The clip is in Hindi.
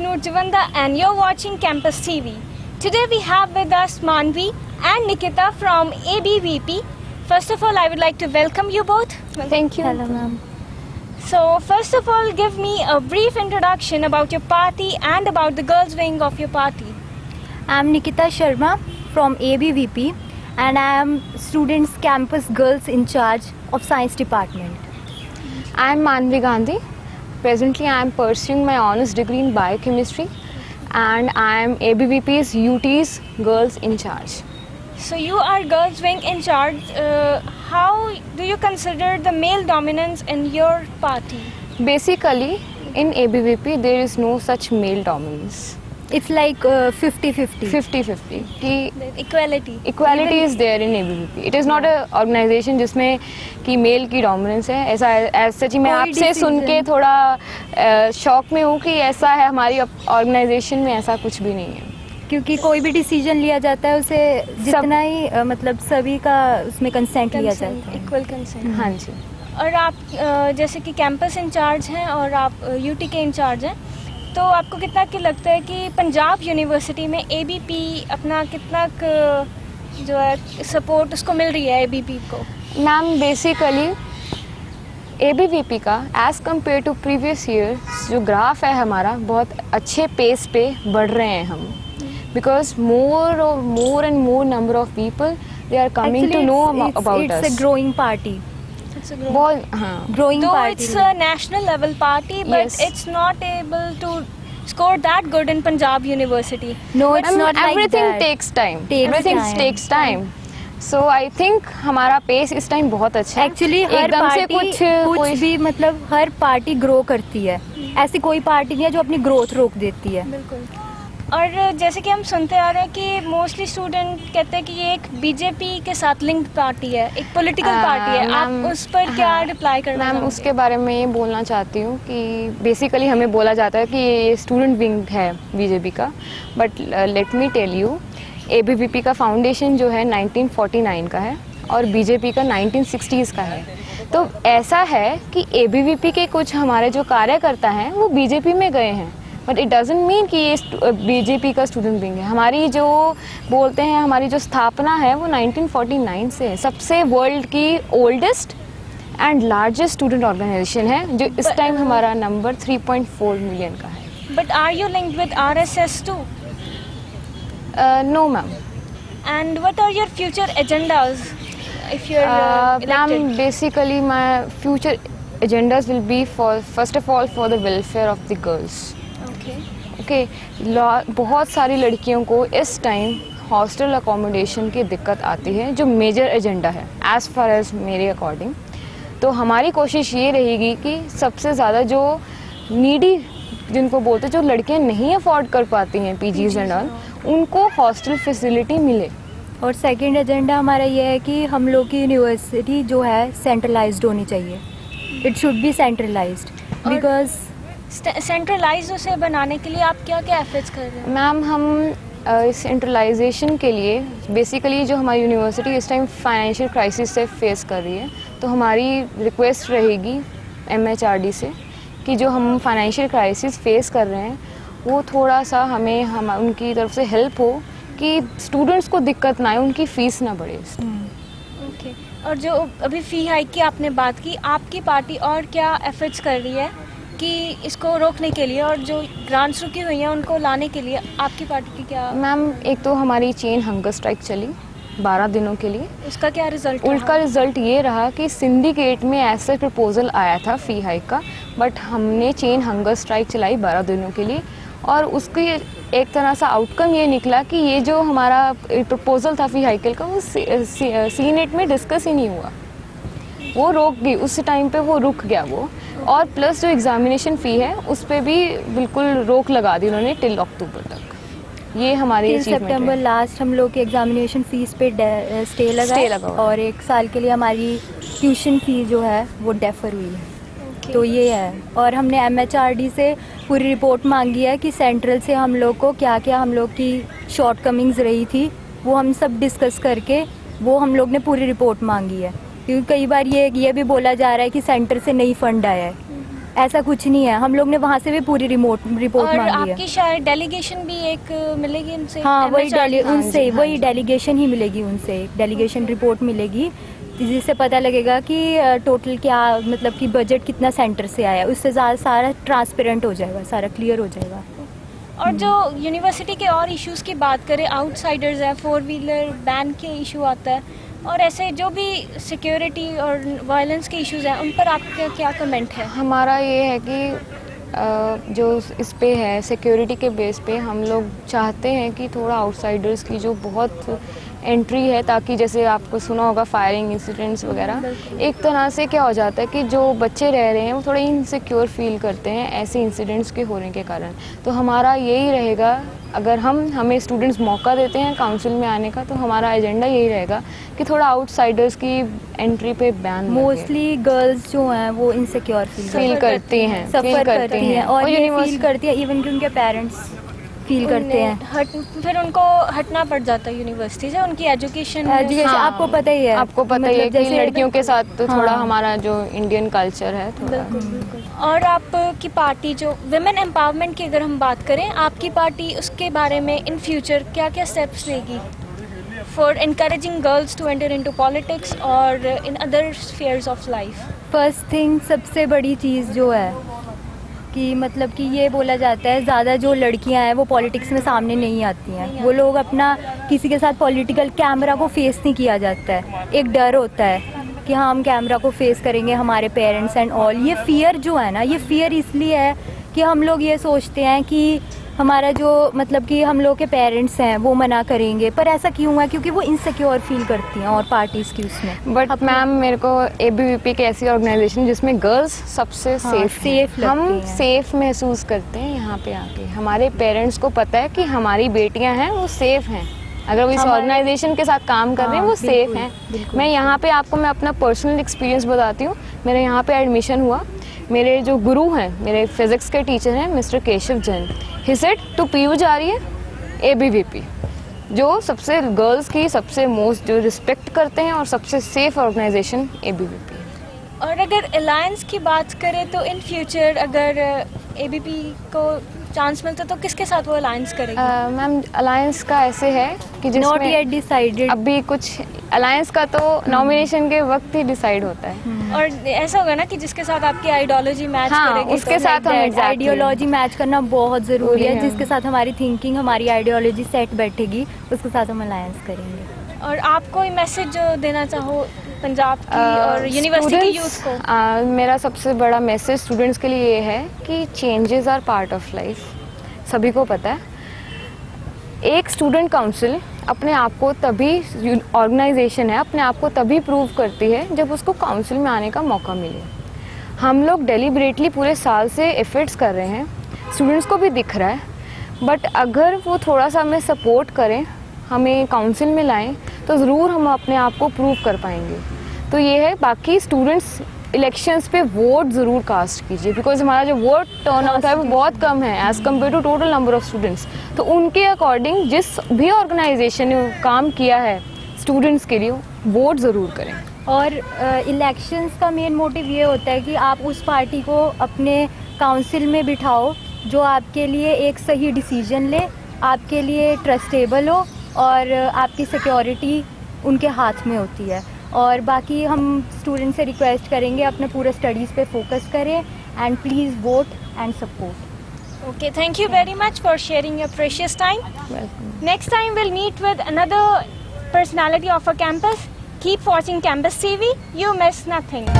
Noor Javanda and you're watching Campus TV. Today we have with us Manvi and Nikita from ABVP. First of all, I would like to welcome you both. Thank you. Hello, ma'am. So, first of all, give me a brief introduction about your party and about the girls' wing of your party. I'm Nikita Sharma from ABVP and I am Students Campus Girls in charge of Science Department. I'm Manvi Gandhi. Presently, I am pursuing my honors degree in biochemistry, and I am ABVP's UT's girls in charge. So, you are girls' wing in charge. How do you consider the male dominance in your party? Basically, in ABVP, there is no such male dominance. It's like 50-50. 50-50. Equality. Equality is there in ABVP. It is not a organization जिसमें कि मेल की डोमिनेंस है. ऐसा सच मैं आपसे सुन के थोड़ा शॉक में हूँ कि ऐसा है हमारी ऑर्गेनाइजेशन में. ऐसा कुछ भी नहीं है, क्योंकि कोई भी डिसीजन लिया जाता है उसे जितना ही मतलब सभी का उसमें कंसेंट लिया जाता है. Equal consent. हाँ जी. और आप जैसे कि कैंपस इंचार्ज हैं और आप यूटी के इंचार्ज हैं, तो आपको कितना कि लगता है कि पंजाब यूनिवर्सिटी में एबीपी अपना कितना जो है सपोर्ट उसको मिल रही है एबीपी को? मैम, बेसिकली एबीवीपी का as compare to previous year जो ग्राफ है हमारा, बहुत अच्छे पेस पे बढ़ रहे हैं हम. Because more and more number of people they are coming to know about us. It's a growing party. Growing party. It's a national level party, but yes, it's not able to score that good in Punjab University. No, it's not like everything that. Everything takes time. So I think हमारा पेस इस टाइम बहुत अच्छा है. एक्चुअली हर पार्टी कुछ भी मतलब हर पार्टी ग्रो करती है. ऐसी कोई पार्टी नहीं है जो अपनी ग्रोथ रोक देती है. बिल्कुल. और जैसे कि हम सुनते आ रहे हैं कि मोस्टली स्टूडेंट कहते हैं कि ये एक बीजेपी के साथ लिंक्ड पार्टी है, एक पॉलिटिकल पार्टी है. आप उस पर क्या रिप्लाई करना चाहोगे? मैम, उसके बारे में ये बोलना चाहती हूँ कि बेसिकली हमें बोला जाता है कि ये स्टूडेंट विंग है बीजेपी का, but let me tell you, ABVP का फाउंडेशन जो है 1949 का है और बीजेपी का 1960s का है. तो ऐसा है कि एबीवीपी के कुछ हमारे जो कार्यकर्ता हैं वो बीजेपी में गए हैं, बट इट डजंट मीन कि ये बीजेपी का स्टूडेंट विंग है. हमारी जो बोलते हैं हमारी जो स्थापना है वो 1949 से है. सबसे वर्ल्ड की oldest and largest student organisation है, जो इस टाइम हमारा नंबर 3.4 मिलियन का है. But are you linked with RSS too? No ma'am. And what are your future agendas if you are elected? Ma'am, basically my future agendas will be for first of all for the welfare of the girls. Okay. बहुत सारी लड़कियों को इस टाइम हॉस्टल अकोमोडेशन की दिक्कत आती है, जो मेजर एजेंडा है एज़ फार एज मेरे अकॉर्डिंग. तो हमारी कोशिश ये रहेगी कि सबसे ज़्यादा जो नीडी जिनको बोलते, जो लड़कियां नहीं अफोर्ड कर पाती हैं पीजीज एंड ऑल, उनको हॉस्टल फैसिलिटी मिले. और सेकंड एजेंडा हमारा ये है कि हम लोग की यूनिवर्सिटी जो है सेंट्रलाइज्ड होनी चाहिए. It should be centralised. Because centralise उसे बनाने के लिए आप क्या क्या एफर्ट्स कर रहे हैं? मैम, हम इस सेंट्रलाइजेशन के लिए बेसिकली जो हमारी यूनिवर्सिटी इस टाइम फाइनेंशियल क्राइसिस से फेस कर रही है, तो हमारी रिक्वेस्ट रहेगी MHRD से कि जो हम फाइनेंशियल क्राइसिस फेस कर रहे हैं वो थोड़ा सा हम उनकी तरफ से हेल्प हो कि स्टूडेंट्स को दिक्कत ना आए, उनकी फ़ीस ना बढ़े. ओके. और जो अभी फ़ी हाइक की आपने बात की, आपकी पार्टी और क्या एफर्ट्स कर रही है कि इसको रोकने के लिए, और जो ग्रांट्स रुकी हुई हैं उनको लाने के लिए आपकी पार्टी की क्या? मैम, एक तो हमारी चेन हंगर स्ट्राइक चली 12 दिनों के लिए. उसका क्या रिजल्ट? उसका रिजल्ट ये रहा कि सिंडिकेट में ऐसा प्रपोजल आया था फ़ी हाइक का, बट हमने चेन हंगर स्ट्राइक चलाई 12 दिनों के लिए, और उसकी एक तरह से आउटकम ये निकला कि ये जो हमारा प्रपोजल था फ़ी हाइक का, वो सीनेट में डिस्कस ही नहीं हुआ. वो रोक गई उस टाइम पे, वो रुक गया वो. और प्लस जो एग्जामिनेशन फ़ी है उस पर भी बिल्कुल रोक लगा दी उन्होंने टिल अक्टूबर तक. ये हमारी सितंबर लास्ट हम लोग की एग्जामिनेशन फीस पे स्टे लगा और 1 साल के लिए हमारी ट्यूशन फी जो है वो डेफर हुई है. तो ये है. और हमने MHRD से पूरी रिपोर्ट मांगी है कि सेंट्रल से हम लोग को क्या क्या हम लोग की शॉर्ट कमिंग्स रही थी, वो हम सब डिस्कस करके वो हम लोग ने पूरी रिपोर्ट मांगी है. क्योंकि कई बार ये भी बोला जा रहा है कि सेंटर से नहीं फंड आया है, ऐसा कुछ नहीं है। हम लोग ने वहाँ से भी पूरी रिपोर्ट और मांगी है। आपकी शायद डेलीगेशन भी एक मिलेगी उनसे? हाँ, वही MHRD? उनसे वही डेलीगेशन ही मिलेगी, उनसे डेलीगेशन रिपोर्ट मिलेगी, जिससे पता लगेगा कि टोटल क्या, मतलब कि बजट कितना सेंटर से आया है। उससे ज़्यादा सारा ट्रांसपेरेंट हो जाएगा, सारा क्लियर हो जाएगा। और जो यूनिवर्सिटी के और इश्यूज की बात करें, आउटसाइडर्स है, 4 व्हीलर बैन के इशू आता है, और ऐसे जो भी सिक्योरिटी और वायलेंस के इश्यूज हैं, उन पर आपका क्या कमेंट है? हमारा ये है कि जो इस पे है सिक्योरिटी के बेस पे हम लोग चाहते हैं कि थोड़ा आउटसाइडर्स की जो बहुत एंट्री है, ताकि जैसे आपको सुना होगा फायरिंग इंसिडेंट्स वगैरह, एक तरह से क्या हो जाता है कि जो बच्चे रह रहे हैं वो थोड़े इनसिक्योर फील करते हैं ऐसे इंसिडेंट्स के होने के कारण। तो हमारा यही रहेगा, अगर हमें स्टूडेंट्स मौका देते हैं काउंसिल में आने का, तो हमारा एजेंडा यही रहेगा कि थोड़ा आउटसाइडर्स की एंट्री पे बैन लगे। मोस्टली गर्ल्स जो हैं वो इनसिक्योर फील करती हैं, सफ़र करती हैं, और ये फील करती है इवन कि उनके पेरेंट्स फील करते हैं। फिर उनको हटना पड़ जाता है यूनिवर्सिटी से, उनकी एजुकेशन। हाँ, आपको पता ही है, आपको पता ही है कि लड़कियों के साथ तो थोड़ा हमारा जो इंडियन कल्चर है थोड़ा। बिल्कुल। और आपकी पार्टी जो विमेन एम्पावरमेंट की अगर हम बात करें, आपकी पार्टी उसके बारे में इन फ्यूचर क्या क्या स्टेप्स लेगी for encouraging girls to enter into politics और in other spheres of life? First thing, सबसे बड़ी चीज़ जो है कि मतलब कि ये बोला जाता है ज़्यादा जो लड़कियां हैं वो पॉलिटिक्स में सामने नहीं आती हैं। वो लोग अपना किसी के साथ पॉलिटिकल कैमरा को फेस नहीं किया जाता है। एक डर होता है कि हाँ, हम कैमरा को फेस करेंगे, हमारे पेरेंट्स एंड ऑल। ये फियर जो है ना, ये फियर इसलिए है कि हम लोग ये सोचते हैं कि हमारा जो मतलब कि हम लोग के पेरेंट्स हैं वो मना करेंगे, पर ऐसा क्यों है? क्योंकि वो इनसिक्योर फील करती हैं और पार्टीज़ की उसमें। बट मैम, मेरे को ABVP की ऐसी ऑर्गेनाइजेशन जिसमें गर्ल्स सबसे सेफ हम सेफ महसूस करते हैं यहाँ पे आके। हमारे पेरेंट्स को पता है कि हमारी बेटियाँ हैं वो सेफ हैं, अगर वो इस ऑर्गेनाइजेशन के साथ काम कर रहे हैं वो सेफ हैं। मैं यहाँ पे आपको मैं अपना पर्सनल एक्सपीरियंस बताती हूँ। मेरे यहाँ पे एडमिशन हुआ, मेरे जो गुरु हैं, मेरे फिज़िक्स के टीचर हैं mister Keshav Jain, he said तू पीयू जा रही है ABVP, जो सबसे गर्ल्स की सबसे मोस्ट जो रिस्पेक्ट करते हैं और सबसे सेफ ऑर्गेनाइजेशन ABVP। और अगर अलायंस की बात करें तो इन फ्यूचर अगर ABP को चांस मिलता तो किसके साथ वो अलायंस करेगी? मैम, अलायंस का ऐसे है कि नॉट येट डिसाइडेड, अभी कुछ अलायंस का तो नॉमिनेशन के वक्त ही डिसाइड होता है। और ऐसा होगा ना कि जिसके साथ आपकी आइडियोलॉजी मैच करेगी, उसके साथ हम आइडियोलॉजी मैच करना बहुत ज़रूरी है। जिसके साथ हमारी थिंकिंग, हमारी आइडियोलॉजी सेट बैठेगी, उसके साथ हम अलायंस करेंगे। और आप कोई मैसेज जो देना चाहो पंजाब की और यूनिवर्सिटी के यूथ को? मेरा सबसे बड़ा मैसेज स्टूडेंट्स के लिए ये है कि changes are part of life. सभी को पता है, एक स्टूडेंट काउंसिल अपने आप को तभी, ऑर्गेनाइजेशन है, अपने आप को तभी प्रूव करती है जब उसको काउंसिल में आने का मौका मिले। हम लोग डेलिब्रेटली पूरे साल से एफर्ट्स कर रहे हैं, स्टूडेंट्स को भी दिख रहा है, बट अगर वो थोड़ा सा हमें सपोर्ट करें, हमें काउंसिल में लाएं, तो ज़रूर हम अपने आप को प्रूव कर पाएंगे। तो ये है, बाकी स्टूडेंट्स इलेक्शंस पे वोट ज़रूर कास्ट कीजिए, बिकॉज हमारा जो वोट टर्न आउट है वो बहुत कम है as compare to total number of students. तो उनके अकॉर्डिंग जिस भी ऑर्गेनाइजेशन ने काम किया है स्टूडेंट्स के लिए, वोट ज़रूर करें। और इलेक्शंस का मेन मोटिव ये होता है कि आप उस पार्टी को अपने काउंसिल में बिठाओ जो आपके लिए एक सही डिसीजन ले, आपके लिए ट्रस्टेबल हो, और आपकी सिक्योरिटी उनके हाथ में होती है। और बाकी हम स्टूडेंट से रिक्वेस्ट करेंगे अपने पूरे स्टडीज़ पे फोकस करें, and please vote and support. Okay, thank you very much for sharing your precious time. Welcome. Next time we'll meet with another personality of our campus. Keep watching Campus TV. You miss nothing.